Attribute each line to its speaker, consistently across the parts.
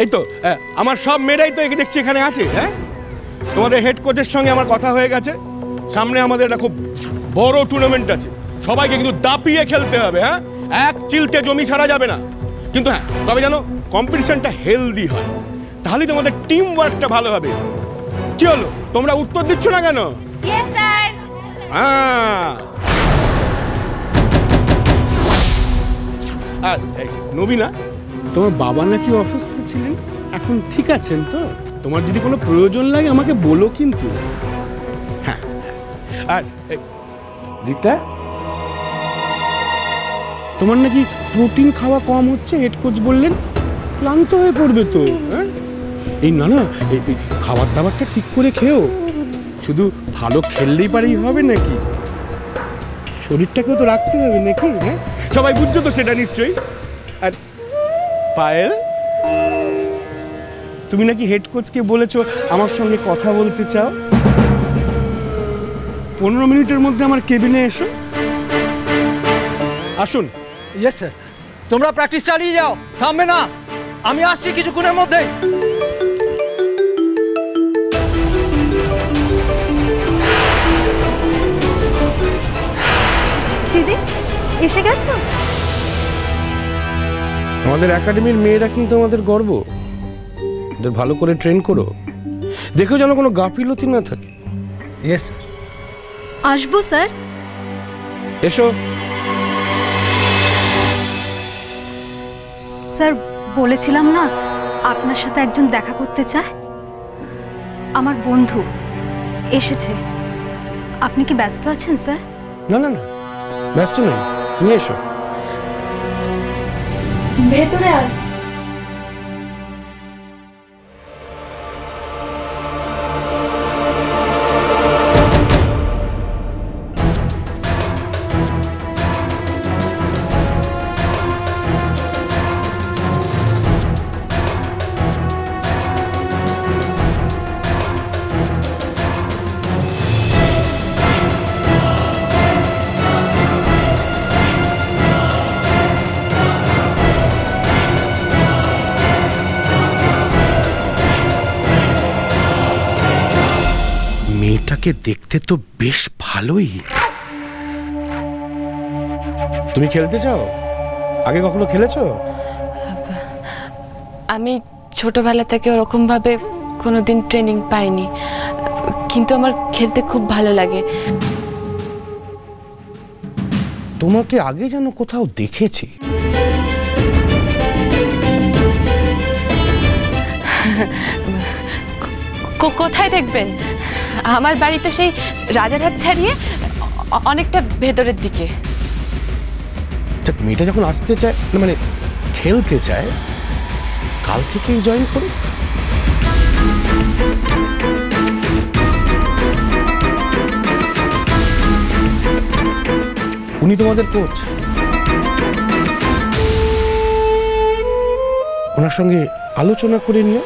Speaker 1: এই তো আমার সব মেয়েরাই তো একে দেখছি এখানে আছে। হ্যাঁ, তোমাদের হেড কোচের সঙ্গে আমার কথা হয়ে গেছে, সামনে আমাদের একটা খুব বড় টুর্নামেন্ট আছে, সবাইকে কিন্তু দাপিয়ে খেলতে হবে। হ্যাঁ, এক চিলতে জমি ছাড়া যাবে না, কিন্তু হ্যাঁ তবে জানো কম্পিটিশনটা হেলদি হয়, তাহলেই তোমাদের টিম ওয়ার্কটা ভালো হবে। কি হলো, তোমরা উত্তর দিচ্ছ না কেন?
Speaker 2: Yes sir.
Speaker 1: আর নবীনা, তোমার বাবা নাকি অসুস্থ ছিলেন, এখন ঠিক আছেন তো? তোমার যদি কোনো প্রয়োজন লাগে আমাকে বলো কিন্তু। হ্যাঁ, আর রিতা, তোমার নাকি প্রোটিন খাওয়া কম হচ্ছে, হেড কোচ বললেন, ক্লান্ত হয়ে পড়বে তো। হ্যাঁ, এই না না, এই খাবার দাবারটা ঠিক করে খেও, শুধু ভালো খেললেই পারেই হবে নাকি, শরীরটাকেও তো রাখতে হবে নাকি। হ্যাঁ, সবাই বুঝছো তো সেটা নিশ্চয়ই। আর পায়েল, তুমি নাকি হেড কোচকে বলেছো আমার সঙ্গে কথা বলতে চাও, 15 মিনিটের মধ্যে আমার কেবিনে এসো। আসুন।
Speaker 3: Yes sir. তোমরা প্র্যাকটিস চালিয়ে যাও, থামবে না, আমি আসছি কিছুক্ষণের মধ্যে।
Speaker 2: দিদি এসে গেছো?
Speaker 1: আমাদের একাডেমির মেয়েরা কিন্তু আমাদের গর্ব, ওদের ভালো করে ট্রেন করো, দেখো যেন কোনো গাফিলতি না থাকে।
Speaker 3: ইয়েস
Speaker 2: আসবো স্যার।
Speaker 1: এসো।
Speaker 2: স্যার বলেছিলাম না আপনার সাথে একজন দেখা করতে চায়, আমার বন্ধু এসেছে। আপনি কি ব্যস্ত আছেন স্যার?
Speaker 1: না না না, ব্যস্ত নেই, নিয়ে এসো।
Speaker 2: ভেতরে আয়।
Speaker 1: মেয়েটাকে দেখতে তো বেশ ভালোই। তুমি খেলতে চাও? আগে কখনো খেলেছো?
Speaker 4: আমি ছোটবেলা থেকে ওরকম ভাবে কোনোদিন ট্রেনিং পাইনি, কিন্তু আমার খেলতে খুব ভালো লাগে।
Speaker 1: তোমাকে আগে যেন কোথাও দেখেছি।
Speaker 4: কোথায় দেখবেন, আমার বাড়ি তো সেই রাজারহাট ছাড়িয়ে অনেকটা ভেতরের দিকে।
Speaker 1: মেয়েটা যখন আসতে চায়, মানে খেলতে চায়, কাল থেকেই জয়েন করো। উনি তোমাদের কোচ, ওনার সঙ্গে আলোচনা করে নিও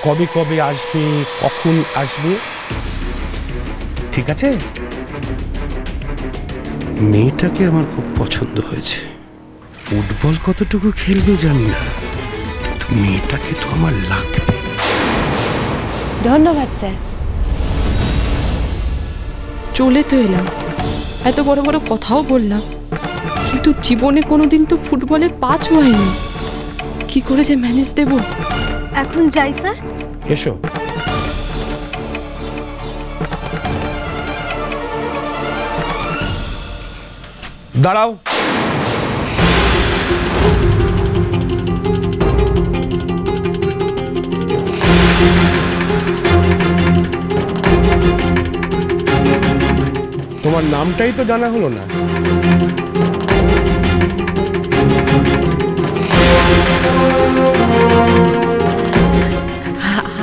Speaker 1: কবে কবে আসবে, কখন আসবে, ঠিক আছে? মেয়েটাকে আমার খুব পছন্দ হয়েছে, ফুটবল কতটুকু খেলবে জানি না, কিন্তু মেয়েটাকে তো আমার লাগবে।
Speaker 4: ধন্যবাদ স্যার।
Speaker 5: চলে তো এলাম, এত বড় বড় কথাও বললাম, কিন্তু জীবনে কোনোদিন তো ফুটবলের পা ছোঁয়ায়নি, কি করে যে ম্যানেজ দেব।
Speaker 2: এখন যাই স্যার।
Speaker 1: এসো। দাঁড়াও। তোমার নামটাই তো জানা হলো না।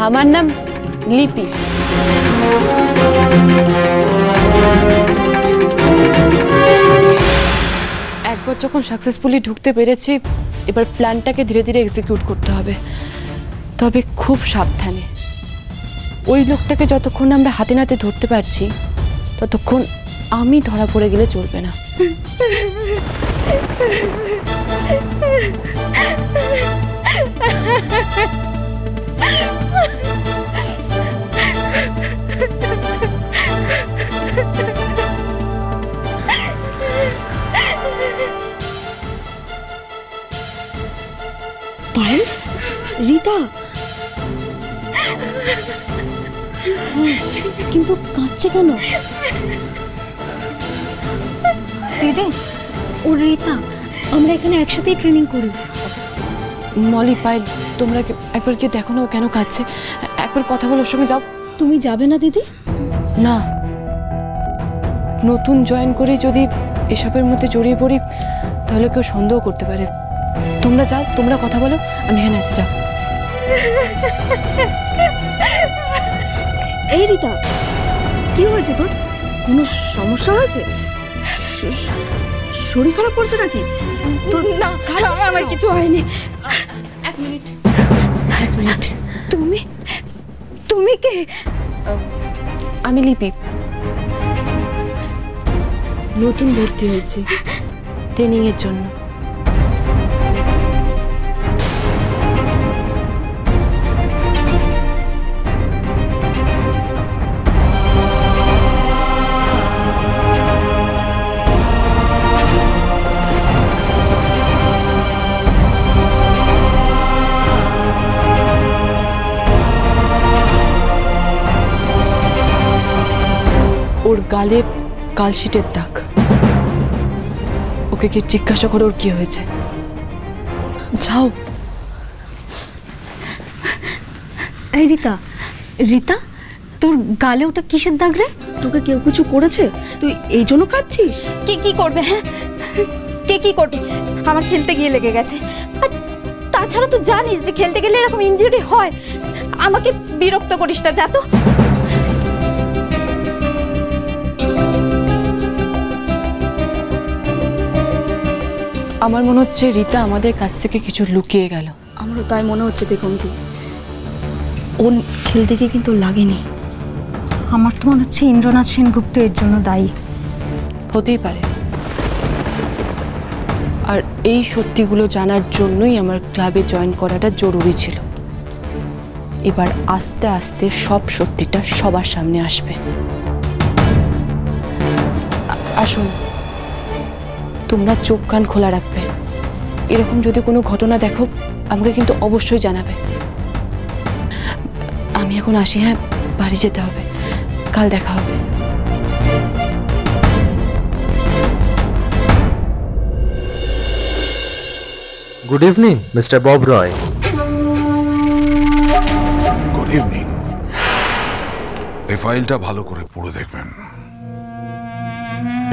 Speaker 4: আমার নাম লিপি। একবার যখন সাকসেসফুলি ঢুকতে পেরেছি, এবার প্ল্যানটাকে ধীরে ধীরে এক্সিকিউট করতে হবে, তবে খুব সাবধানে। ওই লোকটাকে যতক্ষণ আমরা হাতে নাতে ধরতে পারছি, ততক্ষণ আমি ধরা পড়ে গেলে চলবে না।
Speaker 6: পায়েল, রিতা, কিন্তু কাঁদছে কেন?
Speaker 2: দিদি, ও রিতা, আমরা এখানে একসাথেই ট্রেনিং করি।
Speaker 4: মলি, পায়েল, তোমরা একবার গিয়ে দেখো না ও কেন কাঁদছে। একবার কথা বলো, ওর সঙ্গে যাও।
Speaker 6: তুমি যাবে না দিদি?
Speaker 4: না, নতুন জয়েন করে যদি এসবের মধ্যে জড়িয়ে পড়ি তাহলে কেউ সন্দেহ করতে পারে। তোমরা যাও, তোমরা কথা বলো, আমি এখানে আছি, যাও।
Speaker 6: এই রিতা, কি হয়েছে তোর? কোনো সমস্যা হয়েছে? শরীর খারাপ করছে নাকি তোর?
Speaker 5: না, আমার কিছু হয়নি।
Speaker 4: এক মিনিট।
Speaker 2: তুমি কে?
Speaker 4: আমি লিপি,
Speaker 5: নতুন ভর্তি হয়েছি
Speaker 4: ট্রেনিং এর জন্য। ওর গালে কালশিটের দাগ। ওকে কি জিজ্ঞাসা করো ওর কি হয়েছে? যাও।
Speaker 2: এই রিতা, তোর গালে ওটা কিসের দাগ রে?
Speaker 6: তোকে কেউ কিছু করেছে? তুই এই জন্য কাঁদছিস?
Speaker 2: কি করবে? হ্যাঁ, কে কি করবে? আমার খেলতে গিয়ে লেগে গেছে। আর তাছাড়া তো জানিস যে খেলতে গেলে এরকম ইনজুরি হয়। আমাকে বিরক্ত করিস না, যা তো।
Speaker 4: আমার মনে হচ্ছে রিতা আমাদের কাছ থেকে কিছু লুকিয়ে গেল।
Speaker 6: আমারও তাই মনে হচ্ছে বেগমদি। ও খেলতে গিয়ে কিন্তু লাগেনি।
Speaker 2: আমার তো মনে হচ্ছে ইন্দ্রনাথ সেনগুপ্ত এর জন্য দায়ী।
Speaker 4: হতেই পারে। আর এই সত্যিগুলো জানার জন্যই আমার ক্লাবে জয়েন করাটা জরুরি ছিল। এবার আস্তে আস্তে সব সত্যিটা সবার সামনে আসবে। আসুন, তোমরা চোখ কান খোলা রাখবে। এরকম যদি কোনো ঘটনা দেখো আমাকে কিন্তু অবশ্যই জানাবে। আমি এখন আসি, হ্যাঁ, বাড়ি যেতে হবে, কাল দেখা হবে।
Speaker 7: Good evening mister Bob Roy.
Speaker 8: Good evening. এই ফাইলটা ভালো করে পড়ে দেখবেন।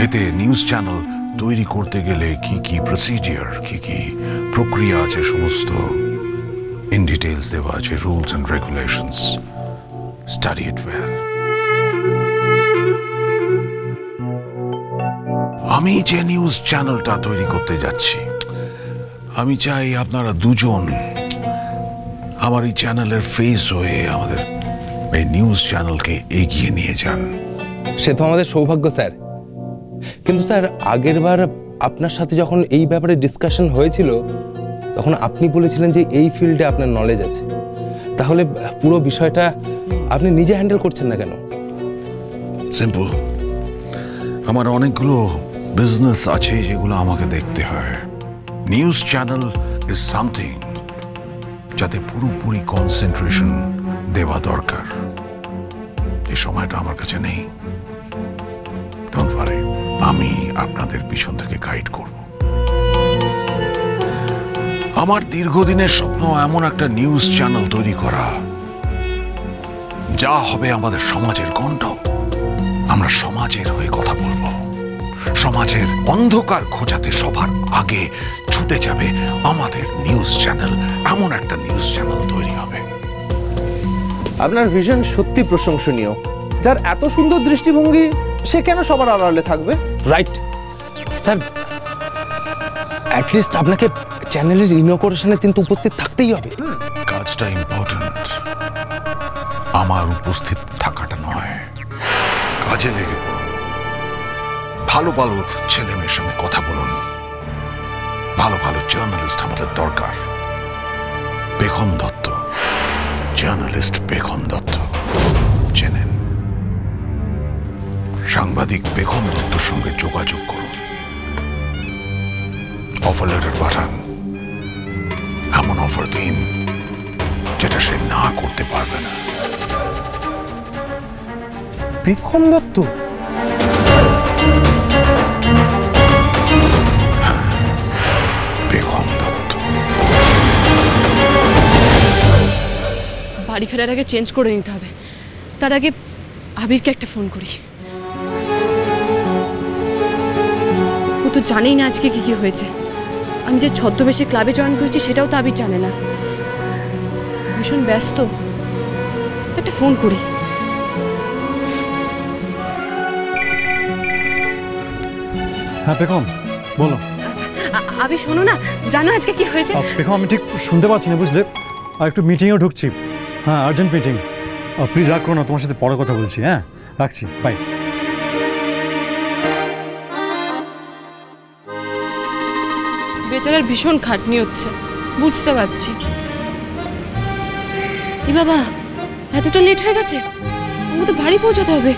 Speaker 8: এতে নিউজ চ্যানেল তৈরি করতে গেলে কি কি প্রসিডিওর, কি কি প্রক্রিয়া আছে সমস্ত ইন ডিটেইলস দেওয়া আছে, rules and regulations. Study it well. আমি যে নিউজ চ্যানেলটা তৈরি করতে যাচ্ছি, আমি চাই আপনারা দুজন আমার এই চ্যানেলের ফেস হয়ে আমাদের এই নিউজ চ্যানেলকে এগিয়ে নিয়ে যান।
Speaker 9: সে তো আমাদের সৌভাগ্য স্যার। কিন্তু স্যার, আগের বার আপনার সাথে যখন এই ব্যাপারে ডিসকাশন হয়েছিল তখন আপনি বলেছিলেন যে এই ফিল্ডে আপনার নলেজ আছে। তাহলে পুরো বিষয়টা আপনি নিজে হ্যান্ডেল করছেন না কেন?
Speaker 8: সিম্পল, আমার অনেকগুলো বিজনেস আছে যেগুলো আমাকে দেখতে হয়। নিউজ চ্যানেল ইজ সামথিং যাতে পুরোপুরি কনসেন্ট্রেশন দেওয়া দরকার। এই সময়টা আমার কাছে নেই। ডোন্ট ওয়ারি, আমি আপনাদের পিছন থেকে গাইড করব। আমার দীর্ঘদিনের স্বপ্ন এমন একটা নিউজ চ্যানেল তৈরি করা যা হবে আমাদের সমাজের কণ্ঠ। আমরা সমাজের হয়ে কথা বলবো। সমাজের অন্ধকার খোঁজাতে সবার আগে ছুটে যাবে আমাদের নিউজ চ্যানেল। এমন একটা নিউজ চ্যানেল তৈরি হবে।
Speaker 9: আপনার ভিশন সত্যি প্রশংসনীয়। যার এত সুন্দর দৃষ্টিভঙ্গি সে কেন সবার আড়ালে থাকবে? রাইট স্যার, অ্যাটলিস্ট আপনাকে চ্যানেলের ইনঅপারেশনে কিন্তু উপস্থিত থাকতেই হবে।
Speaker 8: কাজটা ইম্পর্ট্যান্ট, আমার উপস্থিত থাকাটা নয়। কাজে লেগে পড়ুন, ভালো ভালো ছেলে মেয়ের সঙ্গে কথা বলুন। ভালো ভালো জার্নালিস্ট আমাদের দরকার। পেখম দত্ত, জার্নালিস্ট পেখম দত্ত চেনেন? সাংবাদিক পেখম দত্তর সঙ্গে যোগাযোগ করুন, অফার লেটার পাঠান, এমন অফার দিন যেটা সে না করতে পারবে না।
Speaker 10: পেখম দত্ত?
Speaker 8: হ্যাঁ, পেখম দত্ত।
Speaker 4: বাড়ি ফেরার আগে চেঞ্জ করে নিতে হবে। তার আগে আবিরকে একটা ফোন করি। ও তো জানেই না আজকে কি কি হয়েছে। আমি যে ছদ্মবেশে ক্লাবে জয়েন করেছি সেটাও তো আবির জানে না। ভীষণ ব্যস্ত, একটা ফোন করি।
Speaker 10: হ্যাঁ পেখম, বলো।
Speaker 4: আবির শোনো না, জানো আজকে কি হয়েছে?
Speaker 10: পেখম আমি ঠিক শুনতে পাচ্ছি না, বুঝলে? আর একটু মিটিংয়েও ঢুকছি। হ্যাঁ, আর্জেন্ট মিটিং। প্লিজ রাগ করো না, তোমার সাথে পরে কথা বলছি। হ্যাঁ, রাখছি, বাই।
Speaker 4: বেচারার ভীষণ খাটনি হচ্ছে, বুঝতে পারছি। এ বাবা, এতটা লেট হয়ে গেছে, আমাকে তো বাড়ি পৌঁছাতে হবে।